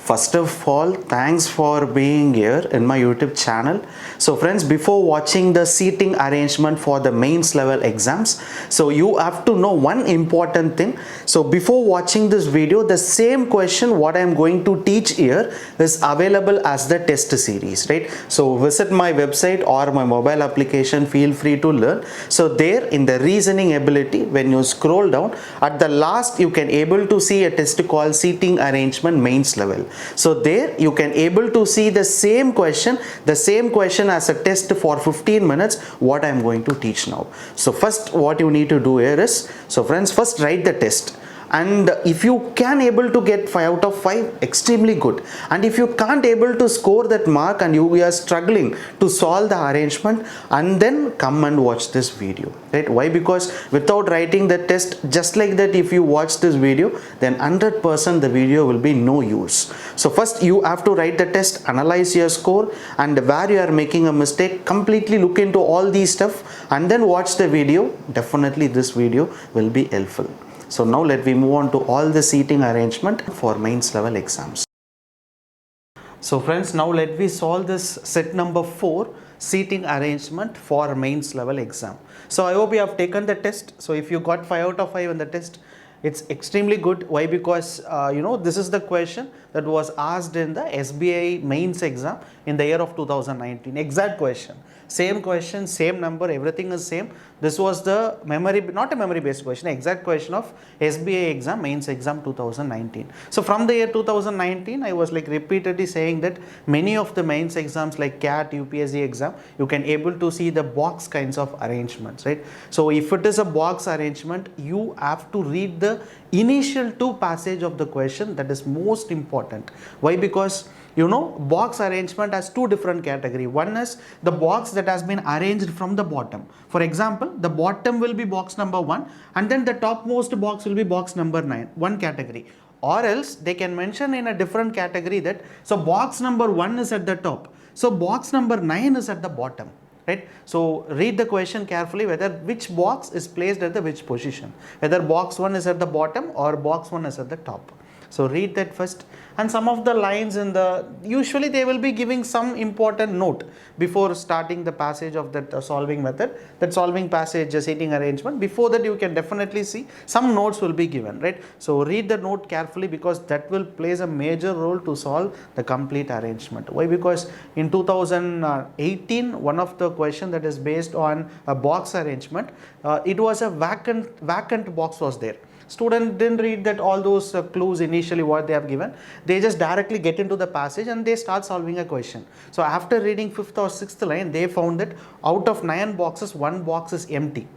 First of all, thanks for being here in my YouTube channel. So friends, before watching the seating arrangement for the mains level exams, so you have to know one important thing. So before watching this video, the same question what I am going to teach here is available as the test series, right? So visit my website or my mobile application, Feel Free to Learn. So there in the reasoning ability, when you scroll down, at the last you can able to see a test called seating arrangement mains level. So there you can able to see the same question as a test for 15 minutes what I am going to teach now. So first what you need to do here is, so friends, first write the test. And if you can able to get 5 out of 5, extremely good. And if you can't able to score that mark and you are struggling to solve the arrangement, and then come and watch this video, right? Why? Because without writing the test just like that, if you watch this video, then 100% the video will be no use. So first you have to write the test, analyze your score, and where you are making a mistake, completely look into all these stuff and then watch the video. Definitely this video will be helpful. So now let me move on to all the seating arrangement for mains level exams. So friends, now let me solve this set number 4 seating arrangement for mains level exam. So I hope you have taken the test. So if you got 5 out of 5 in the test, it's extremely good. Why? Because this is the question that was asked in the SBI mains exam in the year of 2019. Exact question, same number, everything is same. This was the memory, not a memory based question, exact question of SBI exam mains exam 2019. So from the year 2019, I was like repeatedly saying that many of the mains exams like CAT, UPSC exam, you can able to see the box kinds of arrangements, right? So if it is a box arrangement, you have to read the initial 2 passage of the question. That is most important. Why? Because box arrangement has 2 different categories. One is the box that has been arranged from the bottom. For example, the bottom will be box number 1 and then the topmost box will be box number 9, one category. Or else they can mention in a different category that, so box number 1 is at the top, so box number 9 is at the bottom. Right? So read the question carefully, whether which box is placed at the which position, whether box 1 is at the bottom or box 1 is at the top. So read that first, and some of the lines in the, usually they will be giving some important note before starting the passage of that solving method, that solving passage, seating arrangement. Before that you can definitely see some notes will be given, right? So read the note carefully, because that will plays a major role to solve the complete arrangement. Why? Because in 2018, one of the question that is based on a box arrangement, it was a vacant box was there. Student didn't read that all those clues initially what they have given. They just directly get into the passage and they start solving a question. So after reading 5th or 6th line, they found that out of 9 boxes, 1 box is empty.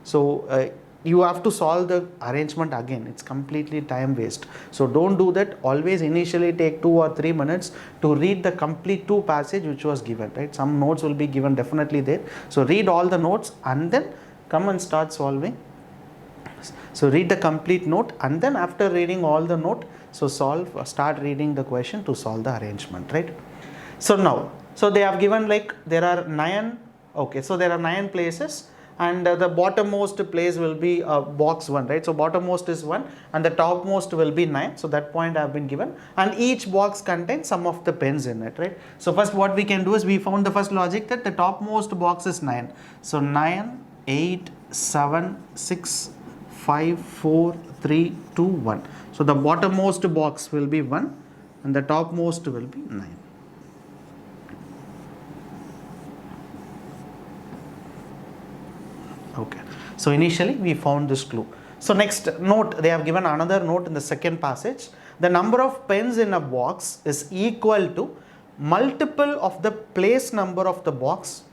So you have to solve the arrangement again. It's completely time waste. So don't do that. Always initially take 2 or 3 minutes to read the complete 2 passage which was given, right? Some notes will be given definitely there. So read all the notes and then come and start solving. So read the complete note, and then after reading all the note, so start reading the question to solve the arrangement, right? So now, so they have given like there are 9, okay, so there are 9 places, and the bottommost place will be box 1, right? So bottommost is 1 and the topmost will be 9. So that point I have been given, and each box contains some of the pens in it, right? So first what we can do is, we found the first logic that the topmost box is 9. So 9, 8, 7, 6, 5, 4, 3, 2, 1. So the bottommost box will be 1 and the topmost will be 9. Okay. So initially we found this clue. So next note, they have given another note in the second passage. The number of pens in a box is equal to multiple of the place number of the box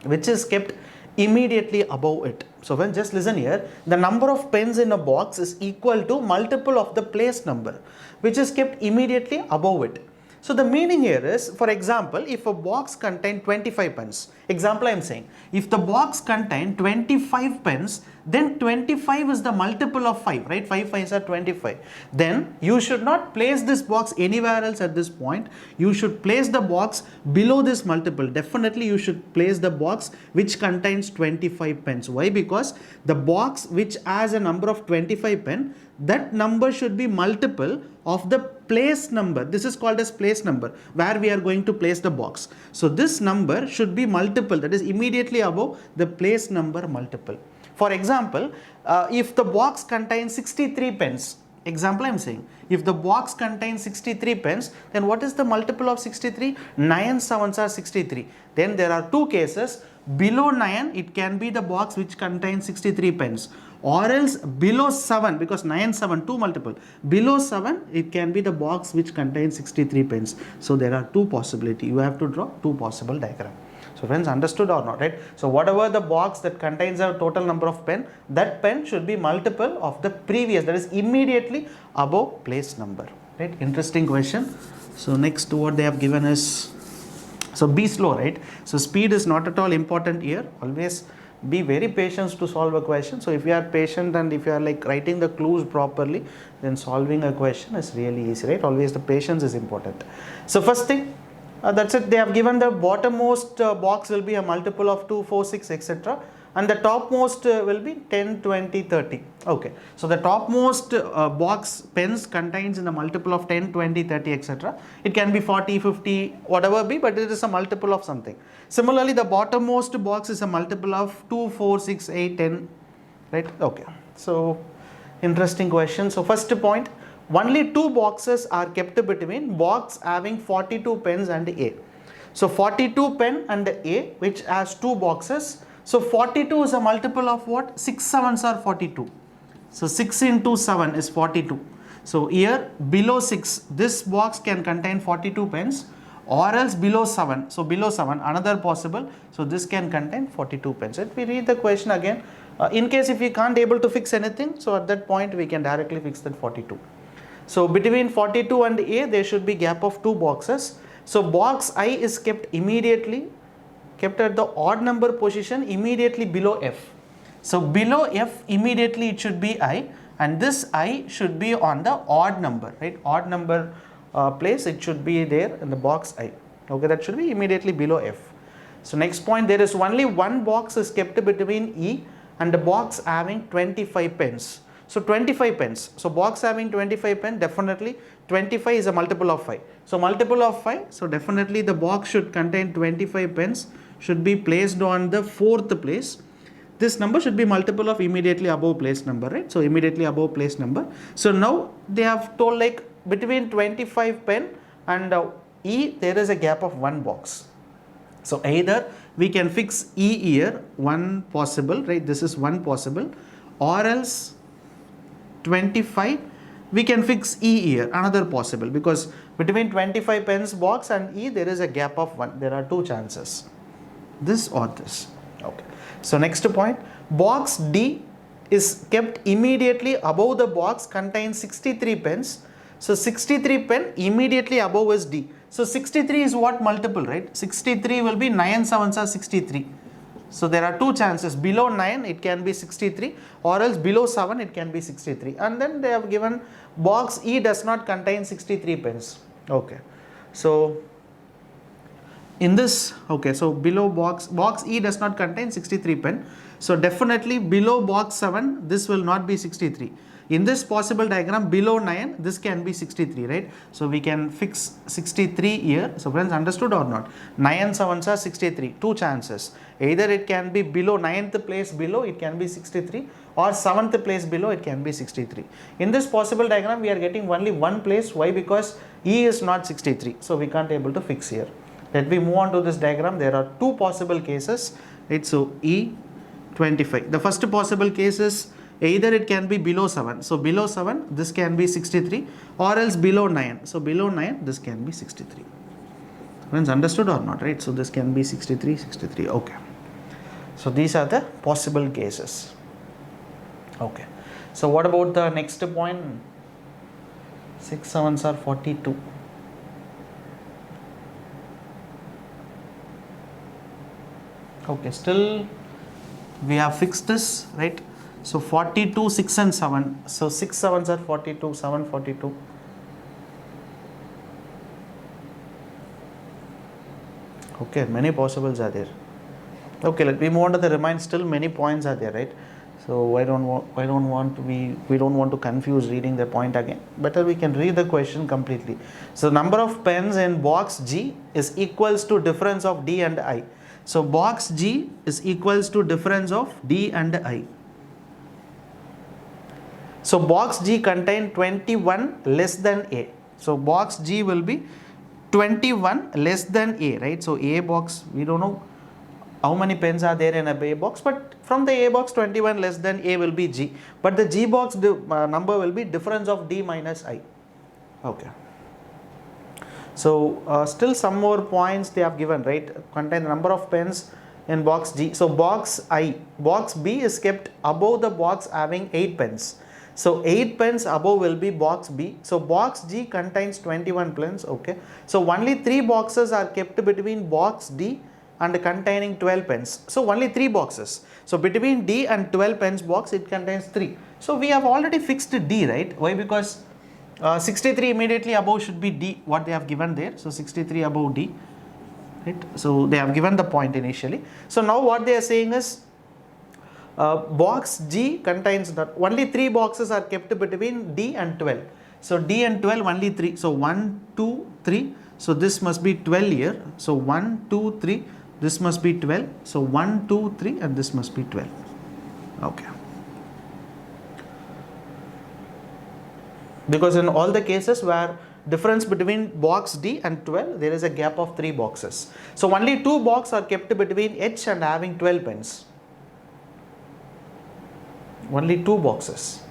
which is kept immediately above it. So when, just listen here, the number of pens in a box is equal to multiple of the place number which is kept immediately above it. So the meaning here is, for example, if a box contains 25 pens, example I am saying, if the box contains 25 pens, then 25 is the multiple of 5, right? 5 5s are 25. Then you should not place this box anywhere else at this point. You should place the box below this multiple. Definitely you should place the box which contains 25 pens. Why? Because the box which has a number of 25 pen, that number should be multiple of the place number. This is called as place number, where we are going to place the box. So this number should be multiple, that is immediately above the place number multiple. For example, if the box contains 63 pens, example I am saying, if the box contains 63 pens, then what is the multiple of 63? 9 sevens are 63. Then there are two cases. Below 9, it can be the box which contains 63 pens, or else below 7, because 9, 7, 2 multiple. Below 7, it can be the box which contains 63 pens. So there are two possibilities. You have to draw two possible diagrams. So friends, understood or not, right? So whatever the box that contains a total number of pen, that pen should be multiple of the previous, that is immediately above place number, right? Interesting question. So next, what they have given is, so be slow, right? So speed is not at all important here. Always be very patient to solve a question. So if you are patient and if you are like writing the clues properly, then solving a question is really easy, right? Always the patience is important. So first thing, that's it. They have given the bottommost box will be a multiple of 2, 4, 6, etc. And the topmost will be 10, 20, 30. Okay. So the topmost box pens contains in a multiple of 10, 20, 30, etc. It can be 40, 50, whatever be, but it is a multiple of something. Similarly, the bottommost box is a multiple of 2, 4, 6, 8, 10. Right? Okay. So interesting question. So first point. Only two boxes are kept between box having 42 pens and A. So 42 pen and A, which has two boxes. So 42 is a multiple of what? 6 sevens are 42. So 6 into 7 is 42. So here below 6, this box can contain 42 pens, or else below 7. So below 7, another possible. So this can contain 42 pens. Let me read the question again. In case if we can't able to fix anything, so at that point we can directly fix that 42. So between 42 and A, there should be gap of two boxes. So box I is kept at the odd number position immediately below F. So below F, immediately it should be I, and this I should be on the odd number, right? Odd number place, it should be there in the box I. Okay, that should be immediately below F. So next point, there is only one box is kept between E and the box having 25 pens. So 25 pens. So box having 25 pen, definitely 25 is a multiple of 5. So multiple of 5. So definitely the box should contain 25 pens, should be placed on the fourth place. This number should be multiple of immediately above place number, right? So immediately above place number. So now they have told like between 25 pen and E, there is a gap of one box. So either we can fix E here, one possible, right? This is one possible, or else 25 we can fix E here, another possible, because between 25 pens box and E there is a gap of 1. There are two chances, this or this. Okay. So next point, box D is kept immediately above the box contains 63 pens. So 63 pen immediately above is D. So 63 is what multiple, right? 63 will be 9 sevens are 63. So there are two chances. Below 9 it can be 63, or else below 7 it can be 63. And then they have given box E does not contain 63 pens. Okay. So in this, okay, so below box E does not contain 63 pen. So definitely below box 7 this will not be 63. In this possible diagram, below 9 this can be 63, right? So we can fix 63 here. So friends, understood or not? 9 sevens are 63, two chances. Either it can be below 9th place below, it can be 63, or 7th place below, it can be 63. In this possible diagram we are getting only one place. Why? Because E is not 63, so we can't able to fix here. Let me move on to this diagram. There are two possible cases, right? So E 25. The first possible case is either it can be below 7. So below 7 this can be 63, or else below 9. So below 9 this can be 63. Friends, understood or not, right? So this can be 63, 63. Okay. So these are the possible cases. Okay. So what about the next point? 6 sevens are 42. Okay, still we have fixed this, right? So 42, 6 and 7. So 6 sevens are 42, 7 42. Okay, many possibles are there. Okay, let me move on to the remind. Still many points are there, right? So we don't want to confuse reading the point again. Better we can read the question completely. So number of pens in box G is equals to difference of D and I. So box G is equals to difference of D and I. So box G contain 21 less than A. So box G will be 21 less than A, right? So A box, we don't know how many pens are there in a A box, but from the A box 21 less than A will be G, but the G box number will be difference of D minus I. Okay. So still some more points they have given, right? Contain the number of pens in box G. So box B is kept above the box having 8 pens. So 8 pens above will be box B. So box G contains 21 pens. Okay. So only 3 boxes are kept between box D and containing 12 pens. So only 3 boxes. So between D and 12 pens box it contains 3. So we have already fixed D, right? Why? Because 63 immediately above should be D, what they have given there. So 63 above D, right? So they have given the point initially. So now what they are saying is box G contains that only 3 boxes are kept between D and 12. So D and 12 only 3. So 1, 2, 3. So this must be 12 here. So 1, 2, 3. This must be 12. So 1, 2, 3 and this must be 12. Okay. Because in all the cases where difference between box D and 12, there is a gap of 3 boxes. So only 2 boxes are kept between H and having 12 pens. Only 2 boxes.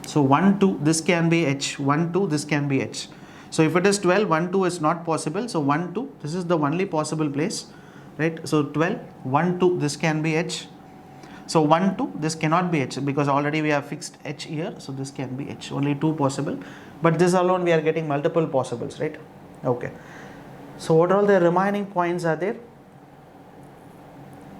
So 1, 2, this can be H. 1, 2, this can be H. So if it is 12, 1, 2 is not possible. So 1, 2, this is the only possible place, right? So 12, 1, 2, this can be H. So 1, 2, this cannot be H because already we have fixed H here. So this can be H, only 2 possible. But this alone we are getting multiple possibles, right? Okay. So what all the remaining points are there?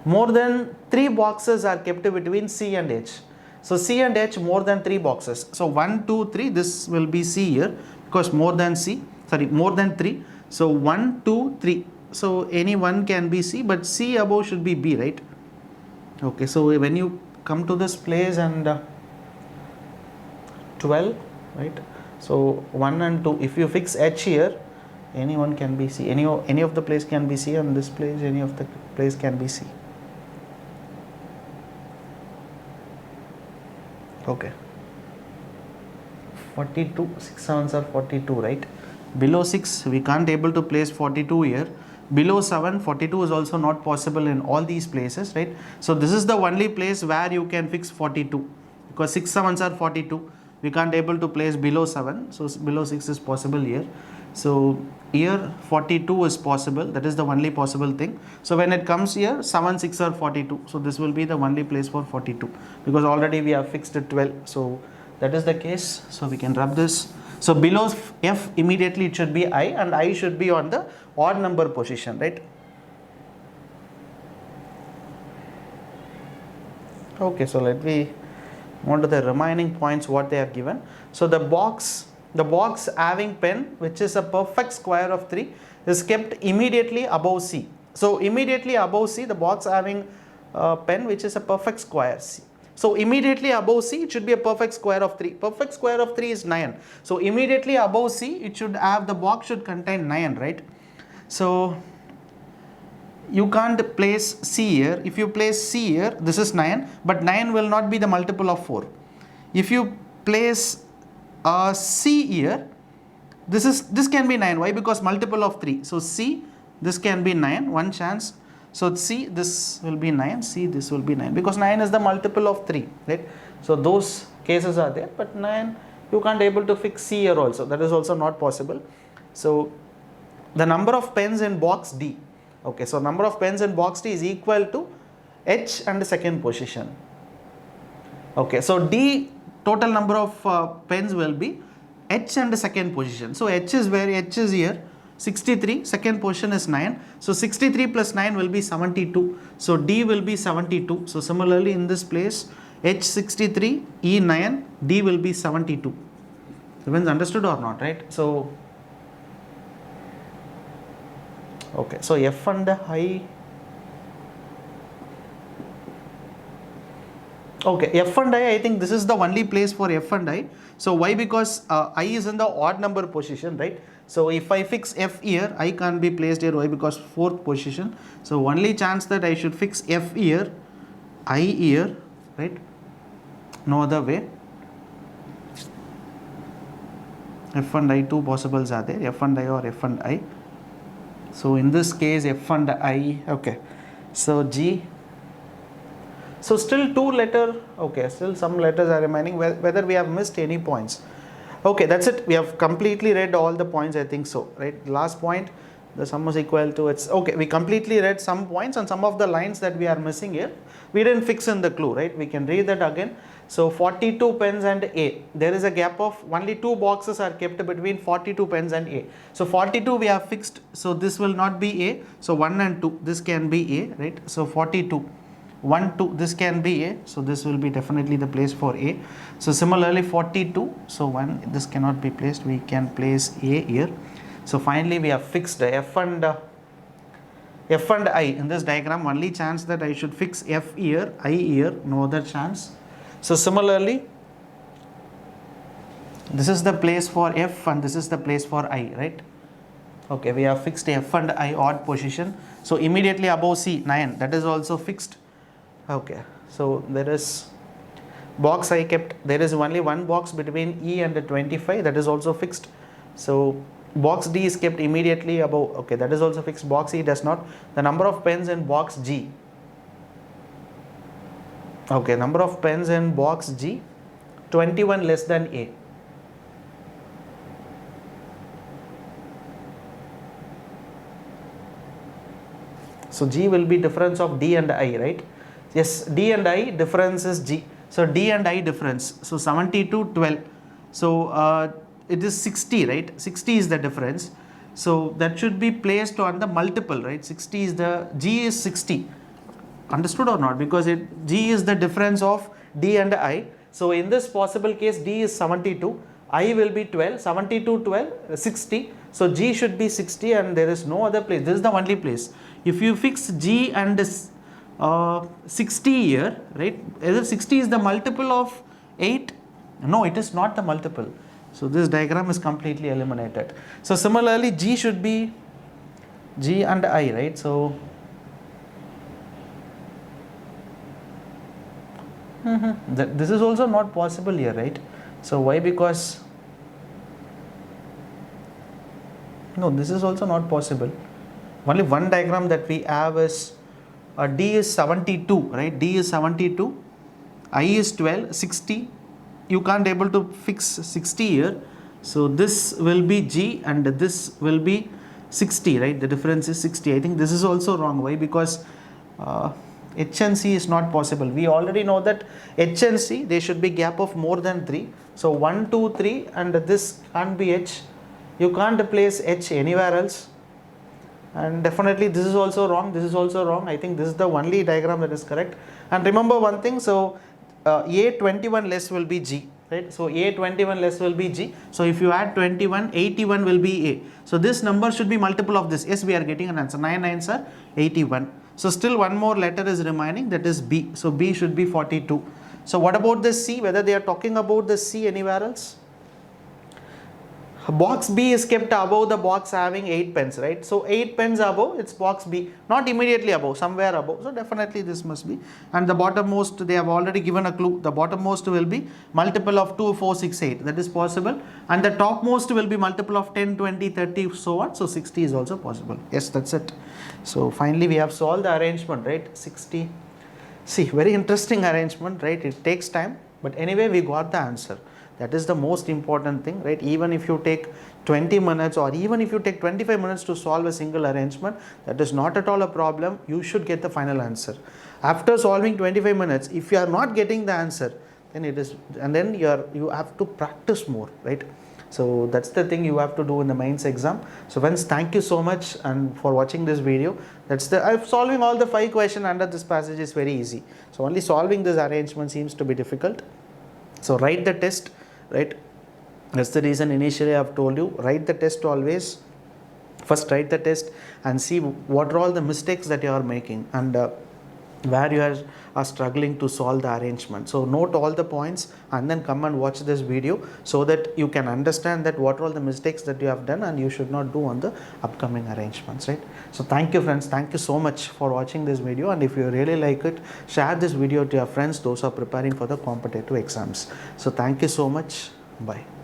More than 3 boxes are kept between C and H. So C and H more than 3 boxes. So 1, 2, 3, this will be C here because more than 3. So 1, 2, 3. So any one can be C, but C above should be B, right? Okay, so when you come to this place and 12, right? So 1 and 2, if you fix H here, any one can be C. Any of the place can be C, and this place, any of the place can be C. Okay. 42, 6 sevens are 42, right? Below 6, we can't able to place 42 here. Below 7, 42 is also not possible in all these places, right? So this is the only place where you can fix 42 because 6 sevens are 42. We can't able to place below 7. So below 6 is possible here. So here 42 is possible. That is the only possible thing. So when it comes here, 7, 6 are 42. So this will be the only place for 42 because already we have fixed 12. So that is the case. So we can rub this. So below F immediately it should be I, and I should be on the odd number position, right? Okay, so let me move to the remaining points what they are given. So the box having pen which is a perfect square of 3 is kept immediately above C. So immediately above C, the box having pen which is a perfect square C. So immediately above C, it should be a perfect square of 3. Perfect square of 3 is 9. So immediately above C, it should have, the box should contain 9, right? So you can't place C here. If you place C here, this is 9, but 9 will not be the multiple of 4. If you place C here, this can be 9. Why? Because multiple of 3. So C, this can be 9, one chance. So C, this will be 9, C, this will be 9 because 9 is the multiple of 3, right? So those cases are there, but 9 you can't able to fix C here also. That is also not possible. So the number of pens in box D. Okay, so number of pens in box D is equal to H and the second position. Okay, so D total number of pens will be H and the second position. So H is where? H is here. 63, second position is 9. So 63 plus 9 will be 72. So D will be 72. So similarly in this place, H 63, E 9, D will be 72. Everyone's understood or not, right? So, okay, so F and I. Okay, F and I think this is the only place for F and I. So why? Because I is in the odd number position, right? So if I fix F here, I can't be placed here. Why? Because fourth position. So only chance that I should fix F here, I here, right? No other way. F and I, two possibles are there, F and I or F and I. So in this case, F and I, okay. So G. So still two letter, okay, still some letters are remaining, whether we have missed any points. Okay, that's it. We have completely read all the points, I think so, right? Last point, the sum is equal to, it's okay, we completely read some points and some of the lines that we are missing here, we didn't fix in the clue, right? We can read that again. So 42 pens and A, there is a gap of only two boxes are kept between 42 pens and A. So 42 we have fixed, so this will not be A, so 1 and 2, this can be A, right? So 42. 1, 2, this can be A, so this will be definitely the place for A. So similarly 42, so 1, this cannot be placed, we can place A here. So finally we have fixed F and I in this diagram. Only chance that I should fix F here, I here, no other chance. So similarly, this is the place for F and this is the place for I, right? Okay, we have fixed F and I odd position. So immediately above C, 9, that is also fixed. Okay, so there is box I kept, there is only one box between E and 25, that is also fixed. So box D is kept immediately above, okay, that is also fixed. Box E does not. The number of pens in box G, okay, number of pens in box G, 21 less than A. So G will be difference of D and I, right? Yes, D and I difference is G. So D and I difference. So 72, 12. So it is 60, right? 60 is the difference. So that should be placed on the multiple, right? 60 is the, G is 60. Understood or not? Because G is the difference of D and I. So in this possible case, D is 72. I will be 12. 72, 12, 60. So G should be 60 and there is no other place. This is the only place. If you fix G and 60 here, right? Either 60 is the multiple of 8. No, it is not the multiple. So this diagram is completely eliminated. So similarly, G should be G and I, right? So this is also not possible here, right? So why? Because no, this is also not possible. Only one diagram that we have is D is 72, right? D is 72, I is 12, 60. You can't able to fix 60 here. So this will be G and this will be 60, right? The difference is 60. I think this is also wrong. Why? Because H and C is not possible. We already know that H and C, they should be gap of more than 3. So 1, 2, 3 and this can't be H. You can't place H anywhere else. And definitely this is also wrong, this is also wrong. I think this is the only diagram that is correct. And remember one thing, so A21 less will be G, right? So A21 less will be G. So if you add 21, 81 will be A. So this number should be multiple of this. Yes, we are getting an answer. 9 9s are 81. So still one more letter is remaining, that is B. So B should be 42. So what about the C? Whether they are talking about the C anywhere else? Box B is kept above the box having 8 pens, right? So 8 pens above, it's box B, not immediately above, somewhere above. So definitely this must be. And the bottommost, they have already given a clue. The bottommost will be multiple of 2, 4, 6, 8. That is possible. And the topmost will be multiple of 10, 20, 30, so on. So 60 is also possible. Yes, that's it. So finally we have solved the arrangement, right? 60. See, very interesting arrangement, right? It takes time. But anyway, we got the answer. That is the most important thing, right? Even if you take 20 minutes or even if you take 25 minutes to solve a single arrangement, that is not at all a problem. You should get the final answer. After solving 25 minutes, if you are not getting the answer, then it is, and then you have to practice more, right? So that's the thing you have to do in the mains exam. So friends, thank you so much and for watching this video. Solving all the 5 questions under this passage is very easy. So only solving this arrangement seems to be difficult. So write the test, right? That's the reason initially I have told you, write the test always. First write the test and see what are all the mistakes that you are making, and where are struggling to solve the arrangement. So note all the points and then come and watch this video so that you can understand that what are all the mistakes that you have done and you should not do on the upcoming arrangements, right? So thank you friends, thank you so much for watching this video, and if you really like it, share this video to your friends, those are preparing for the competitive exams. So thank you so much. Bye.